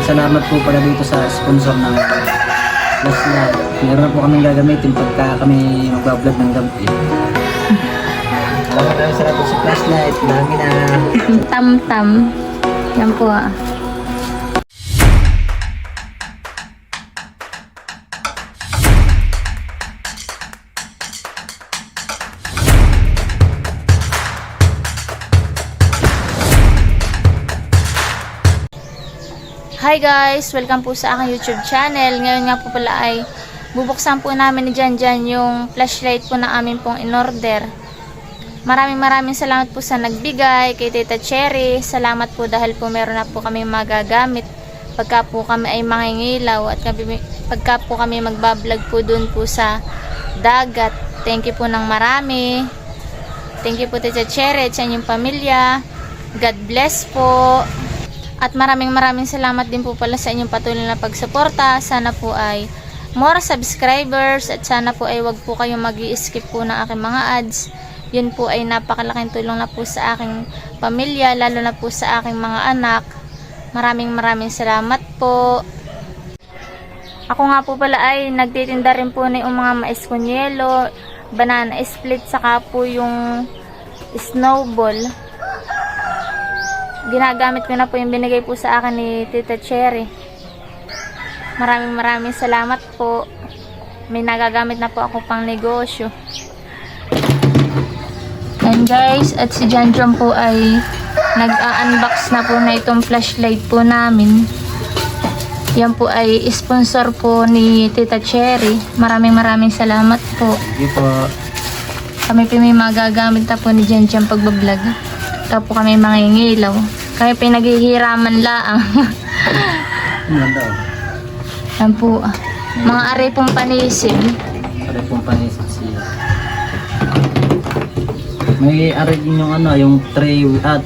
salamat po pala dito sa sponsor ng flashlight. Meron na po kaming gagamitin pagka kami mag-vlog ng gabi. Maraming salamat sa flashlight. Dami na. Tam-tam. Yan po ah. Hi guys! Welcome po sa aking YouTube channel. Ngayon nga po pala ay bubuksan po namin ni Janjan yung flashlight po na amin pong in-order. Maraming salamat po sa nagbigay kay Tita Cherry. Salamat po dahil po meron na po kami magagamit pagka po kami ay mangingilaw at pagka po kami magbablog po dun po sa dagat. Thank you po ng marami. Thank you po Tita Cherry at sa inyong pamilya. God bless po. At maraming salamat din po pala sa inyong patuloy na pagsuporta. Sana po ay more subscribers at sana po ay wag po kayong mag-i-skip po ng aking mga ads. Yun po ay napakalaking tulong na po sa aking pamilya, lalo na po sa aking mga anak. Maraming salamat po. Ako nga po pala ay nagtitinda rin po na yung mga maeskunyelo, banana split, saka po yung snowball. Ginagamit ko na po yung binigay po sa akin ni Tita Cherry. Maraming salamat po. May nagagamit na po ako pang negosyo. And guys, at si Janjan po ay nag-unbox na po na itong flashlight po namin. Yan po ay sponsor po ni Tita Cherry. Maraming salamat po. Thank you po. Kami po may magagamit na po ni Janjan pagbablog. Tapos kami mangingilaw. Kaya pinaghihiraman laang. Maganda oh. Yan po. Mga aray pong panisig. Aray pong panisip siya. May aray din yung ano, yung tray at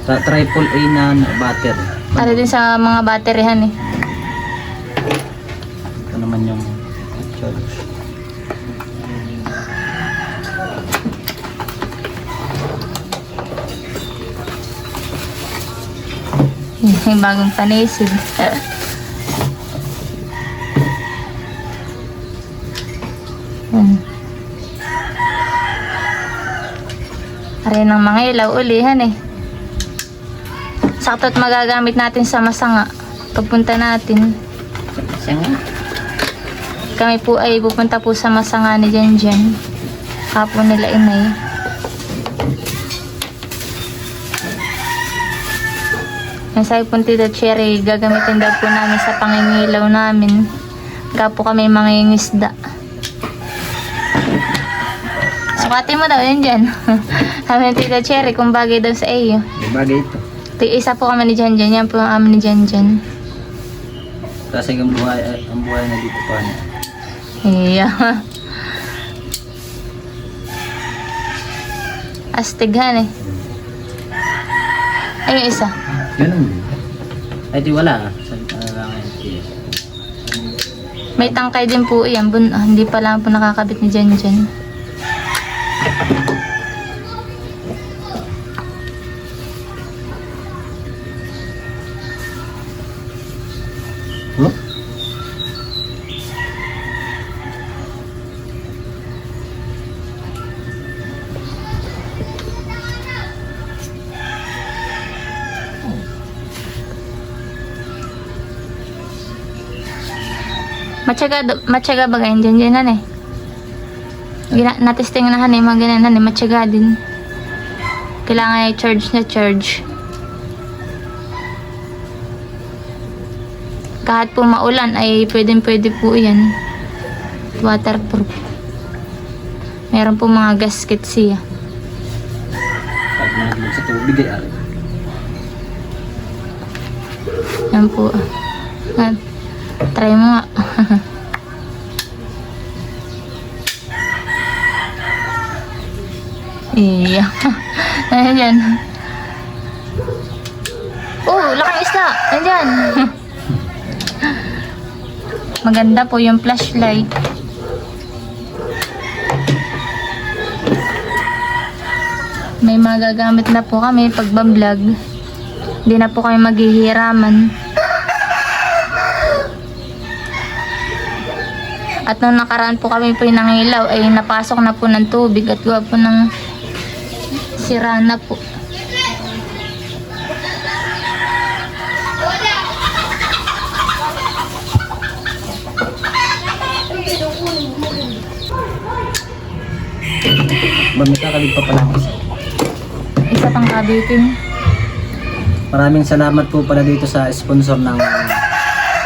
triple A na battery. Para din sa mga bateryahan eh. Ito naman yung charge. Yung bagong panisig. Aray ng mga ilaw ulihan eh. Sakto't magagamit natin sa masanga. Pagpunta natin. Sanga? Kami po ay pupunta po sa masanga ni Janjan. Kapo nila inay. Yung sabi po Tita Cherry, gagamitin daw po namin sa pangingilaw namin. Kapo kami mangingisda. Sukatin mo daw yun dyan. Sabi ni Tita Cherry kung bagay daw sa iyo. May bagay ito. Isa po kami ni Janjan. Yan po ang amin ni Janjan. Kasi ang buhay na dito pa niya. Iya. Astighan eh. Ay, yung isa. Ganun. Ay, di wala. May tangkay din po yan. Hindi pa lang po nakakabit ni Janjan. Huh? Matyaga ba ganyan dyan eh. Natesting na mga ganyan eh. Matyaga din. Kailangan i-charge na charge. Kahit po maulan ay pwede po yan. Waterproof. Meron po mga gasket siya. Pag naglag sa tubig ay ari. Yan po. Try mo nga. Iya. Ayan. Oh, laking isda. Ayan. Maganda po yung flashlight. May magagamit na po kami pag-vlog. Hindi na po kami maghihiraman. At nung nakaraan po kami po yung nangilaw ay napasok na po ng tubig at gawa po ng sira na po. Ba, may kakalig pa pala isa. Isa pang kabitin. Maraming salamat po pala dito sa sponsor ng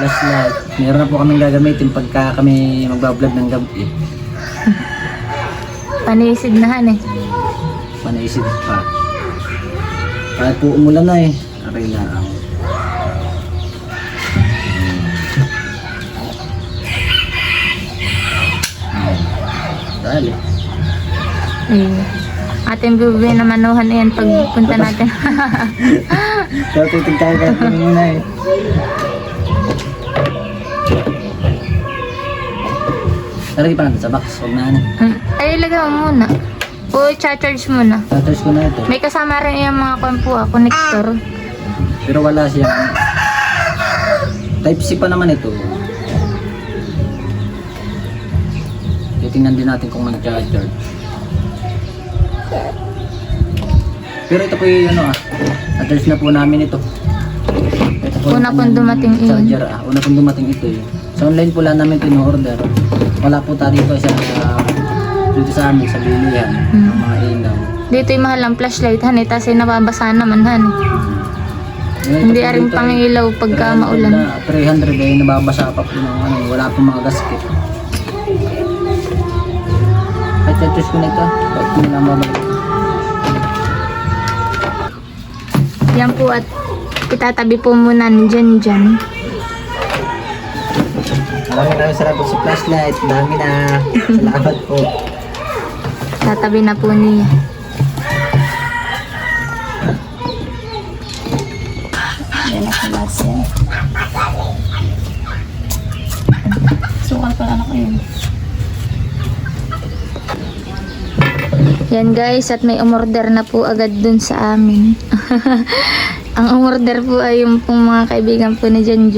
flashlight. Meron na po kaming gagamitin pagka kami magbablog ng gabi. Panisid na han eh. Manaisip pa. Kahit po umulan na eh. Aray na ang. Dali. Ating bibigyan na manuhan na yan pag punta natin. So, titig tayo kahit muna eh. Lagay pa natin sa box. Huwag na ano. Ay, ilagay mo muna. O, charge muna. Tatouch ko na ito. May kasama rin yung mga connector. Pero wala siyang Type-C pa naman ito. Titingnan din natin kung mag-charge. Pero ito po yung ano attach na po namin ito. Ito po Una yung pong dumating charger Una pong dumating ito eh. Sa online po lang namin ito in-order. Wala po tayo dito dito sa amin sa bilihan ng mga ilaw. Dito yung mahal ang flashlight han eh. Tapos nababasa naman han. Hindi rin pang ilaw pagka maulan. 300 ay nababasa pa po ng ano, wala pong mga gasket. Ay, charge ko na ito. Bakit ko na mabalik? Yan po at itatabi po muna ni Jan. Maraming salamat sa flashlight. Dami na. Salamat po. Tatabi na po niya. Yan na kelas yan. Sukal pala na ko yun. Yan guys, at may umorder na po agad dun sa amin. Ang umorder po ay yung pong mga kaibigan po ni Jan.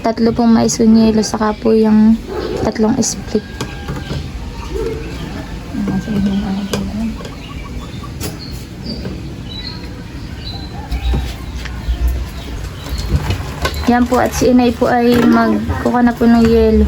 3 pong mais kunyelo, saka po yung 3 split. Yan po, at si Inay po ay magkuha na po ng yelo.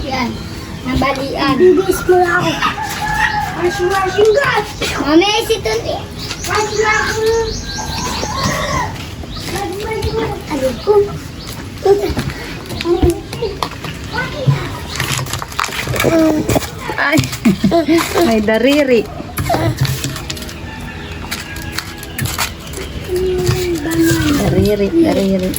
Yan, nabalian. Bibis mo ako. Washing God! Mami, si Tony. Washing ako. Alam ko. Ay, may dariri. Dariri.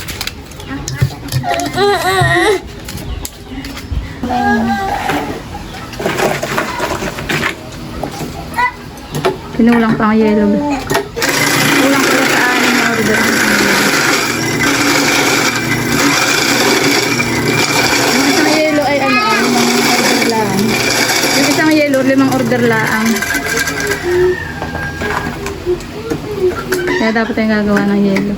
Pinulang pa ang yellow. Kulang pala sa aning na order. Yung isang yellow ay order lang. Yung isang yellow, 5 order lang. Kaya dapat tayong gagawa ng yellow.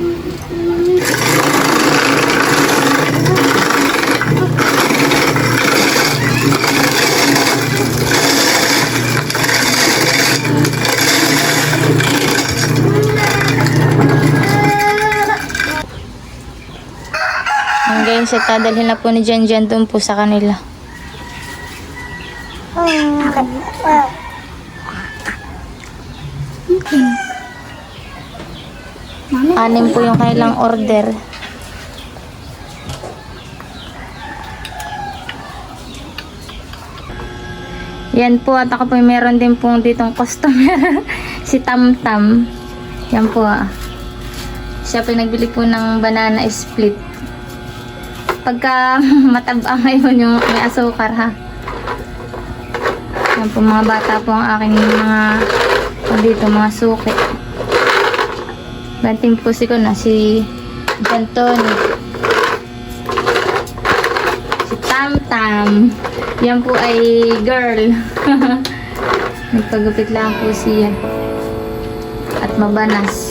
Guys, guys at dadalhin na po ni Jan Jan doon po sa kanila. Anim po yung kailang order. Yan po at ako po meron din pong ditong customer si Tam Tam. Yan po siya po nagbili po ng banana split. Pagka mataba ngayon yung may asukar ha. Yan po mga bata po ang aking mga dito mga suki. Banting po si ko na si Jantoni. Si Tam Tam. Yan po ay girl. Nagpagupit lang po siya. At mabanas.